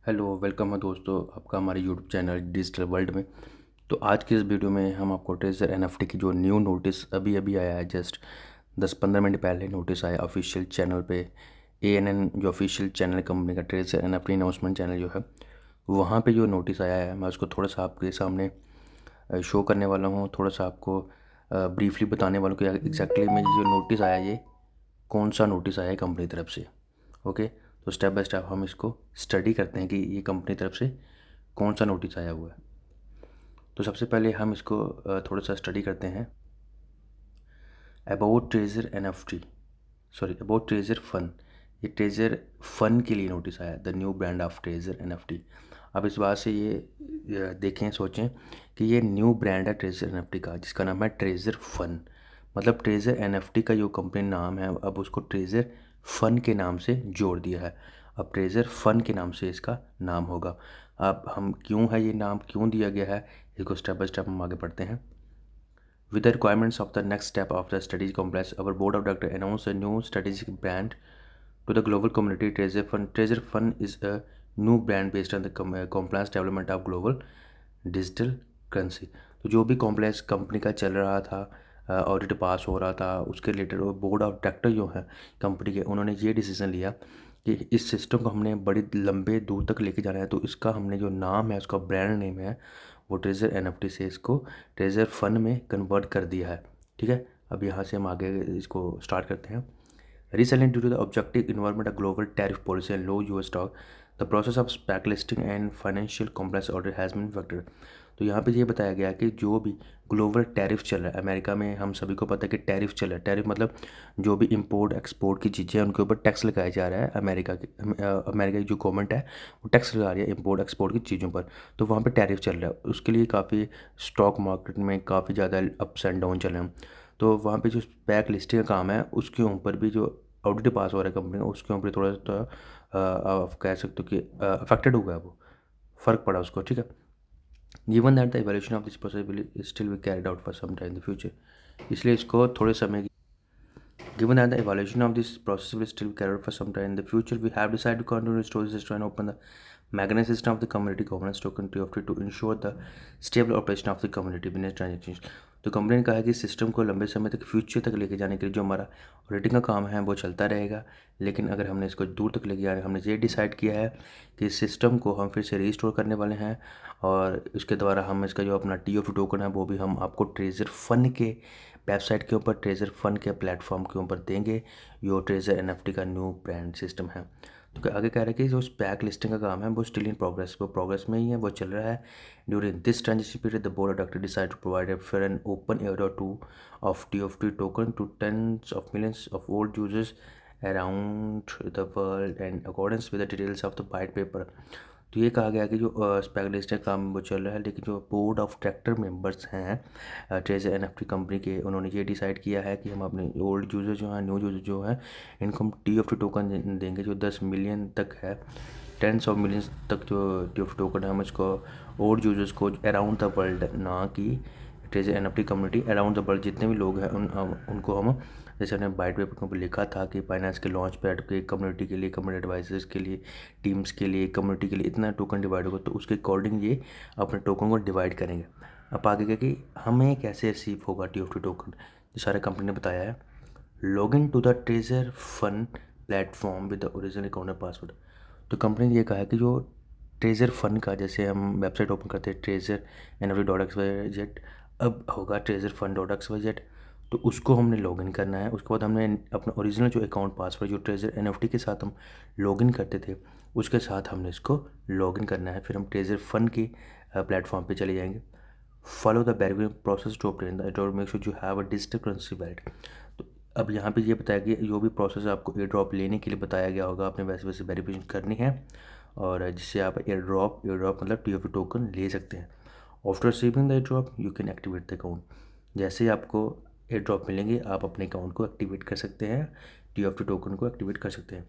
Hello, welcome है दोस्तों आपका हमारे यूट्यूब चैनल डिजिटल वर्ल्ड में। तो आज की इस वीडियो में हम आपको ट्रेजर एनएफटी की जो न्यू नोटिस अभी अभी आया है, जस्ट 10-15 मिनट पहले नोटिस आया ऑफिशियल चैनल पे। एएनएन जो ऑफिशियल चैनल कंपनी का ट्रेजर एनएफटी अनाउंसमेंट चैनल जो है, वहाँ पे जो नोटिस आया है मैं उसको थोड़ा सा आपके सामने शो करने वाला हूँ। थोड़ा सा आपको ब्रीफली बताने वाला हूँ कि एग्जैक्टली में जो नोटिस आया ये कौन सा नोटिस आया है कंपनी तरफ से। ओके, तो स्टेप बाय स्टेप हम इसको स्टडी करते हैं कि ये कंपनी तरफ से कौन सा नोटिस आया हुआ है। तो सबसे पहले हम इसको थोड़ा सा स्टडी करते हैं about Treasure NFT, sorry about Treasure Fun. ये ट्रेजर फन के लिए नोटिस आया, the new brand of Treasure NFT. अब इस बात से ये देखें सोचें कि ये न्यू ब्रांड है ट्रेजर एनएफटी का, जिसका नाम है ट्रेजर फन। मतलब ट्रेजर एनएफटी का जो कंपनी नाम है अब उसको ट्रेजर फन के नाम से जोड़ दिया है। अब ट्रेजर फन के नाम से इसका नाम होगा। अब हम क्यों है ये नाम क्यों दिया गया है, इसको स्टेप बाय स्टेप हम आगे बढ़ते हैं। With the requirements of the next step of the strategic complex, our board of directors announced a new strategic brand to the global community. Treasure Fund. Treasure Fund is a new brand based on the compliance development of global digital currency. तो जो भी complex company का चल रहा था, audit पास हो रहा था, उसके रिलेटेड बोर्ड ऑफ डायरेक्टर जो है कंपनी के, उन्होंने ये डिसीजन लिया कि इस सिस्टम को हमने बड़ी लंबे दूर तक लेके जाना है। तो इसका हमने जो नाम है, उसका ब्रांड नेम है, वो ट्रेजर एनएफटी से इसको ट्रेजर फन में कन्वर्ट कर दिया है। ठीक है, अब यहाँ से हम आगे इसको स्टार्ट करते हैं। Recently, due to the objective environment of global tariff policy and low US stock, the process of SPAC listing and financial compliance audit has been affected. तो यहाँ पे ये बताया गया कि जो भी ग्लोबल टैरिफ चल रहा है अमेरिका में, हम सभी को पता है कि टैरिफ चल रहा है। टैरिफ मतलब जो भी इंपोर्ट एक्सपोर्ट की चीज़ें हैं उनके ऊपर टैक्स लगाया जा रहा है। अमेरिका की जो गवर्नमेंट है वो टैक्स लगा रही है इंपोर्ट एक्सपोर्ट की चीज़ों पर। तो वहाँ पे टैरिफ चल रहा है, उसके लिए काफ़ी स्टॉक मार्केट में काफ़ी ज़्यादा अप्स एंड डाउन चल रहे हैं। तो वहाँ पे जो स्पैक लिस्टिंग का काम है उसके ऊपर भी जो ऑडिट पास हो रहा है कंपनी का, उसके ऊपर थोड़ा सा आप कह सकते हो कि अफेक्टेड हुआ है, वो फ़र्क पड़ा उसको। ठीक है, given that the evolution of this process will still be carried out for some time in the future, इसलिए इसको थोड़े समय given that the evaluation of this process will still carry out for some time in the future, we have decided to continue to store this system and open the mechanism system of the community governance token to ensure the stable operation of the community business transactions. तो company ने कहा है कि system को लंबे समय तक future तक लेके जाने के लिए जो हमारा ऑडिटिंग का काम है वो चलता रहेगा, लेकिन अगर हमने इसको दूर तक लेके जाना, हमने ये डिसाइड किया है कि इस सिस्टम को हम फिर से रीस्टोर करने वाले हैं और इसके द्वारा हम इसका जो अपना TOF टोकन है वो भी हम आपको ट्रेजर फन के वेबसाइट के ऊपर, ट्रेजर फन के प्लेटफॉर्म के ऊपर देंगे। यो ट्रेजर एनएफटी का न्यू ब्रांड सिस्टम है। तो आगे कह रहे हैं कि जो स्पैक लिस्टिंग का काम है वो स्टिल इन प्रोग्रेस, वो प्रोग्रेस में ही है, वो चल रहा है। During this transition period the board of director decide to provide fair and open air to off TOF token to tens of millions of old users around the world and accordance with the details of the white paper. तो ये कहा गया कि जो SPAC listing का काम वो चल रहा है, लेकिन जो बोर्ड ऑफ डायरेक्टर मेंबर्स हैं ट्रेजर एनएफटी कंपनी के, उन्होंने ये डिसाइड किया है कि हम अपने ओल्ड यूजर जो हैं, न्यू यूजर जो हैं, इनको हम TOF टोकन देंगे जो 10 मिलियन तक है, टेंस ऑफ मिलियंस तक जो TOF टोकन है हम इसको ओल्ड यूजर्स को अराउंड द वर्ल्ड, ना कि treasure NFT community around the world जितने भी लोग हैं उनको हम, जैसे हमने वाइट पेपर के ऊपर लिखा था कि फाइनेंस के लॉन्च पैड के कम्युनिटी के लिए, कम्युनिटी एडवाइजर्स के लिए, टीम्स के लिए, कम्युनिटी के लिए इतना टोकन डिवाइड होगा, तो उसके अकॉर्डिंग ये अपने टोकन को डिवाइड करेंगे। अब आगे क्या कि हमें कैसे रिसीव होगा TOF टोकन, ये सारे कंपनी ने बताया है। Log in to the Treasure Fun platform with the original account and password. तो कंपनी ने ये कहा है कि जो ट्रेजर फन का, जैसे हम वेबसाइट ओपन करते हैं ट्रेजर NFT.xyz, अब होगा ट्रेजर फन.xyz, तो उसको हमने लॉगिन करना है। उसके बाद हमने अपना ओरिजिनल जो अकाउंट पासवर्ड जो ट्रेजर एनएफटी के साथ हम लॉगिन करते थे उसके साथ हमने इसको लॉगिन करना है। फिर हम ट्रेजर फन की प्लेटफॉर्म पे चले जाएंगे। Follow the verification process to obtain the air make sure you have a digital currency wallet. तो अब यहाँ पे ये बताया कि जो भी प्रोसेस आपको एयर ड्रॉप लेने के लिए बताया गया होगा, आपने वैसे वैसे वेरिफिकेशन करनी है और जिससे आप एयर ड्रॉप मतलब TOF टोकन ले सकते हैं। After receiving the air drop you can activate the account. जैसे ही आपको एयर ड्रॉप मिलेंगे आप अपने अकाउंट को एक्टिवेट कर सकते हैं, TOF टोकन को एक्टिवेट कर सकते हैं।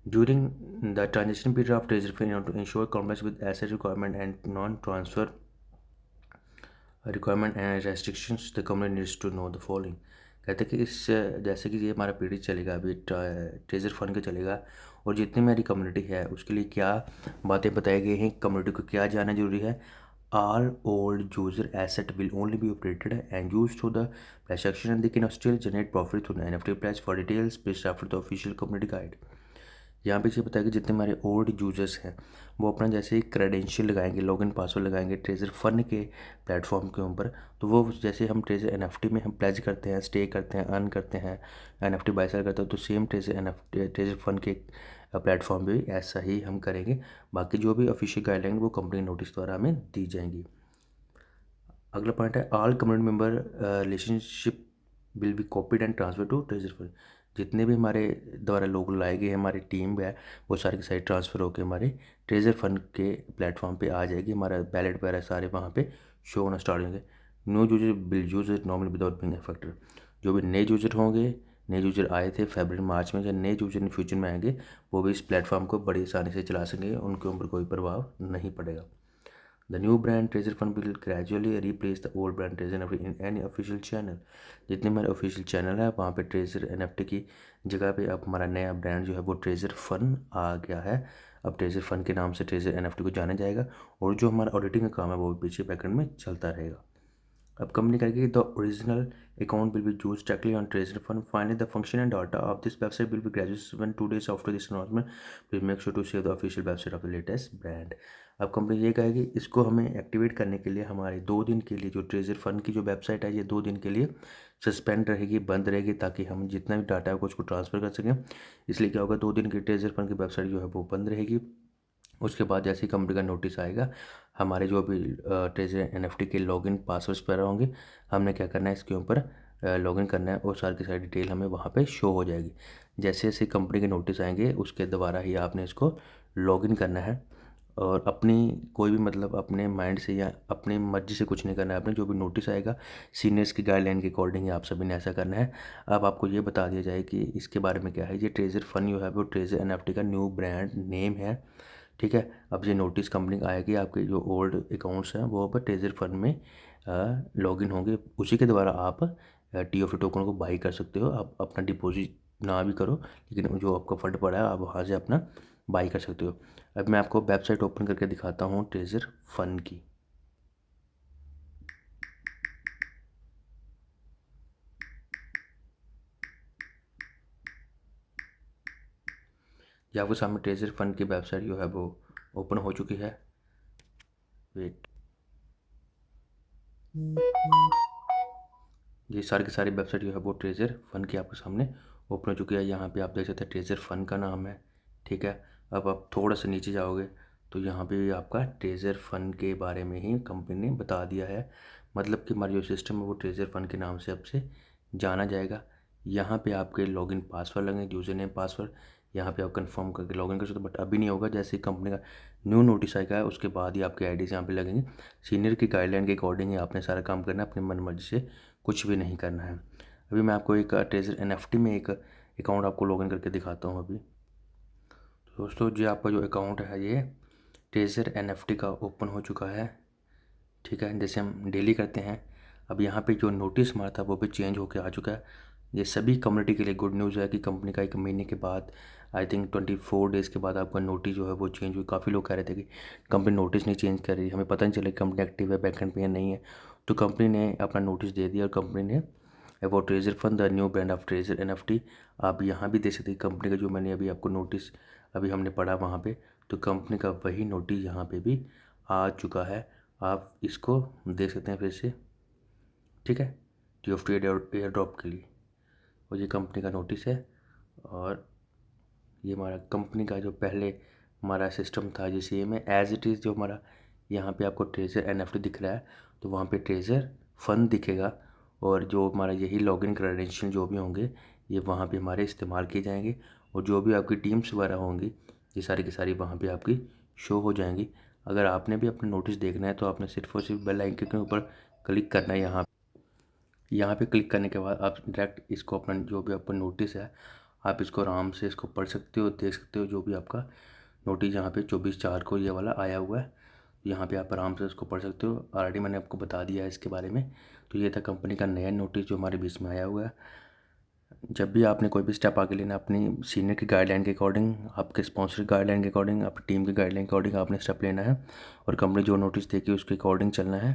During the transaction period of Treasure Fund to ensure compliance with asset requirement and non transfer requirement and restrictions the company needs to know the following. कहते हैं कि इस जैसे कि ये हमारा पीरियड चलेगा अभी ट्रेजर फंड का चलेगा, और जितनी मेरी कम्युनिटी है उसके लिए क्या बातें बताई गई हैं, कम्युनिटी को क्या जानना जरूरी है। All old user asset will only be operated and used through the pledge section and they can still generate profit through the NFT pledge. For details, please refer to the official community guide. यहाँ पे ये बताया कि जितने हमारे old users हैं वो अपना जैसे ही क्रेडेंशियल लगाएंगे, लॉगिन पासवर्ड लगाएंगे ट्रेजर फन के प्लेटफॉर्म के ऊपर, तो वो जैसे हम ट्रेजर एनएफटी में हम प्लेज करते हैं, स्टे करते हैं, अर्न करते हैं, एनएफटी बाय सेल करते हैं, तो same Treasure NFT Treasure Fun के प्लेटफॉर्म पे भी ऐसा ही हम करेंगे। बाकी जो भी ऑफिशियल गाइडलाइन वो कंपनी नोटिस द्वारा हमें दी जाएंगी। अगला पॉइंट है all community member relationship will be copied and transfer to Treasure Fund. जितने भी हमारे द्वारा लोग लाए गए हमारी टीम है वो सारी की सारी ट्रांसफ़र होकर हमारे ट्रेजर फंड के प्लेटफॉर्म पे आ जाएगी। हमारा बैलेट वगैरह सारे वहाँ पे शो होना स्टार्ट होंगे। New user will use it normally without being affected. जो भी नए यूजर होंगे, नए यूजर आए थे फरवरी मार्च में, या नए यूजर इन फ्यूचर में आएंगे, वो भी इस प्लेटफॉर्म को बड़ी आसानी से चला सकेंगे, उनके ऊपर कोई प्रभाव नहीं पड़ेगा। The new brand Treasure Fund will gradually replace the old brand Treasure NFT in any official channel। जितने हमारे ऑफिशियल चैनल है वहाँ पे ट्रेजर NFT की जगह पे अब हमारा नया ब्रांड जो है वो ट्रेजर फन आ गया है। अब ट्रेजर फन के नाम से ट्रेजर NFT को जाना जाएगा और जो हमारा ऑडिटिंग का काम है वो पीछे बैकएंड में चलता रहेगा। अब कंपनी करेगी the original account will be use directly on Treasure Fund. Finally the function and data of this website will be graduate 2 days after this announcement. Please make sure to save the official website of the latest brand. अब company ये कहेगी इसको हमें activate करने के लिए हमारे 2 दिन के लिए जो ट्रेजर फंड की जो वेबसाइट है ये 2 दिन के लिए सस्पेंड रहेगी, बंद रहेगी, ताकि हम जितना भी डाटा है उसको ट्रांसफ़र कर सकें। इसलिए क्या होगा, 2 दिन की ट्रेजर फंड की वेबसाइट जो है वो बंद रहेगी। उसके बाद जैसे ही कंपनी का नोटिस आएगा हमारे जो भी ट्रेजर एनएफटी के लॉगिन पासवर्ड्स पर होंगे, हमने क्या करना है इसके ऊपर लॉगिन करना है और सारी की सारी डिटेल हमें वहाँ पे शो हो जाएगी। जैसे जैसे कंपनी के नोटिस आएंगे उसके द्वारा ही आपने इसको लॉगिन करना है और अपनी कोई भी मतलब अपने माइंड से या अपनी मर्जी से कुछ नहीं करना है। आपने जो भी नोटिस आएगा सीनियर्स की गाइडलाइन के अकॉर्डिंग ही आप सभी ने ऐसा करना है। अब आपको ये बता दिया जाए कि इसके बारे में क्या है। ये ट्रेजर फन जो है वो ट्रेजर एनएफटी का न्यू ब्रांड नेम है, ठीक है। अब ये नोटिस कंपनी का आएगी, आपके जो ओल्ड अकाउंट्स हैं वो अब ट्रेजर फंड में लॉगिन होंगे, उसी के द्वारा आप TOF टोकन को बाई कर सकते हो। आप अपना डिपॉजिट ना भी करो लेकिन जो आपका फंड पड़ा है आप वहाँ से अपना बाई कर सकते हो। अब मैं आपको वेबसाइट ओपन करके दिखाता हूँ ट्रेजर फंड की। ये आपके सामने ट्रेजर फंड की वेबसाइट जो है वो ओपन हो चुकी है। वेट, ये सारी की सारी वेबसाइट जो है वो ट्रेजर फंड की आपके सामने ओपन हो चुकी है। यहाँ पे आप देख सकते हैं ट्रेजर फंड का नाम है, ठीक है। अब आप थोड़ा सा नीचे जाओगे तो यहाँ पे भी आपका ट्रेजर फंड के बारे में ही कंपनी ने बता दिया है। मतलब कि हमारा जो सिस्टम है वो ट्रेजर फंड के नाम से अब से जाना जाएगा। यहाँ पे आपके लॉगिन पासवर्ड लगेंगे, यूज़र नेम पासवर्ड, यहाँ पे आप कंफर्म करके लॉगिन कर सकते हो। बट अभी नहीं होगा, जैसे ही कंपनी का न्यू नोटिस आएगा उसके बाद ही आपके आईडीज़ यहाँ पे लगेंगे। सीनियर की गाइडलाइन के अकॉर्डिंग ही आपने सारा काम करना है, अपनी मन मर्जी से कुछ भी नहीं करना है। अभी मैं आपको एक ट्रेजर एनएफटी में एक अकाउंट आपको लॉगिन करके दिखाता हूँ। अभी तो दोस्तों जी आपका जो अकाउंट है ये ट्रेजर एनएफटी का ओपन हो चुका है, ठीक है। जैसे हम डेली करते हैं, अब यहाँ पे जो नोटिस हमारा था वो भी चेंज होकर आ चुका है। ये सभी कम्युनिटी के लिए गुड न्यूज़ है कि कंपनी का 1 महीने के बाद, आई थिंक 24 डेज़ के बाद आपका नोटिस जो है वो चेंज हुई। काफ़ी लोग कह रहे थे कि कंपनी नोटिस नहीं चेंज कर रही, हमें पता नहीं चला कि कंपनी एक्टिव है बैकएंड पे या नहीं है। तो कंपनी ने अपना नोटिस दे दिया और कंपनी ने वो treasure fund the new brand of Treasure NFT, आप यहाँ भी देख सकते हैं कंपनी का जो मैंने अभी आपको नोटिस अभी हमने पढ़ा वहाँ पे, तो कंपनी का वही नोटिस यहाँ पे भी आ चुका है। आप इसको देख सकते हैं फिर से, ठीक है। TOF एयर ड्रॉप के लिए और ये कंपनी का नोटिस है। और ये हमारा कंपनी का जो पहले हमारा सिस्टम था जो सेम है एज इट इज़। जो हमारा यहाँ पे आपको ट्रेजर एनएफटी दिख रहा है तो वहाँ पे ट्रेजर फंड दिखेगा और जो हमारा यही लॉगिन क्रेडेंशियल जो भी होंगे ये वहाँ पे हमारे इस्तेमाल किए जाएंगे और जो भी आपकी टीम्स वगैरह होंगी ये सारी की सारी वहाँ पे आपकी शो हो जाएंगी। अगर आपने भी अपना नोटिस देखना है तो आपने सिर्फ और सिर्फ बेल आइकन के ऊपर क्लिक करना है। यहाँ पे क्लिक करने के बाद आप डायरेक्ट इसको अपना जो भी आपका नोटिस है आप इसको आराम से इसको पढ़ सकते हो, देख सकते हो। जो भी आपका नोटिस यहाँ पे 24/4 को ये वाला आया हुआ है, यहाँ पे आप आराम से इसको पढ़ सकते हो। ऑलरेडी मैंने आपको बता दिया है इसके बारे में। तो ये था कंपनी का नया नोटिस जो हमारे बीच में आया हुआ है। जब भी आपने कोई भी स्टेप आगे लेना, अपनी सीनियर की गाइडलाइन के अकॉर्डिंग, आपके स्पॉन्सर की गाइडलाइन के अकॉर्डिंग, अपनी टीम की गाइडलाइन के अकॉर्डिंग आपने स्टेप लेना है और कंपनी जो नोटिस देगी उसके अकॉर्डिंग चलना है।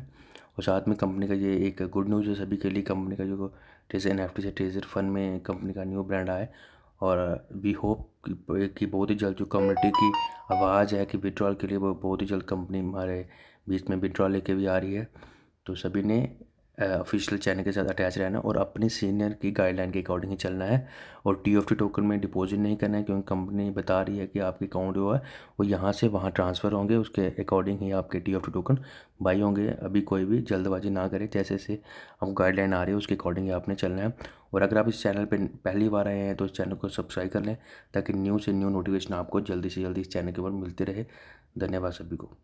और साथ में कंपनी का ये एक गुड न्यूज़ है सभी के लिए, कंपनी का जो ट्रेजर एनएफटी से ट्रेजर फंड में कंपनी का न्यू ब्रांड आया है। और वी होप कि बहुत ही जल्द जो कम्युनिटी की आवाज़ है कि विड्रॉल के लिए, वो बहुत ही जल्द कंपनी हमारे बीच में विड्रॉल लेके भी आ रही है। तो सभी ने ऑफिशियल चैनल के साथ अटैच रहना और अपनी सीनियर की गाइडलाइन के अकॉर्डिंग ही चलना है। और टीओएफटी टोकन में डिपॉजिट नहीं करना है, क्योंकि कंपनी बता रही है कि आपके अकाउंट जो है वो यहाँ से वहाँ ट्रांसफ़र होंगे, उसके अकॉर्डिंग ही आपके टीओएफटी टोकन बाई होंगे। अभी कोई भी जल्दबाजी ना करें, जैसे जैसे आपको गाइडलाइन आ रही है उसके अकॉर्डिंग ही आपने चलना है। और अगर आप इस चैनल पर पहली बार आए हैं तो इस चैनल को सब्सक्राइब कर लें, ताकि न्यू से न्यू नोटिफिकेशन आपको जल्दी से जल्दी इस चैनल के ऊपर मिलते रहे। धन्यवाद सभी को।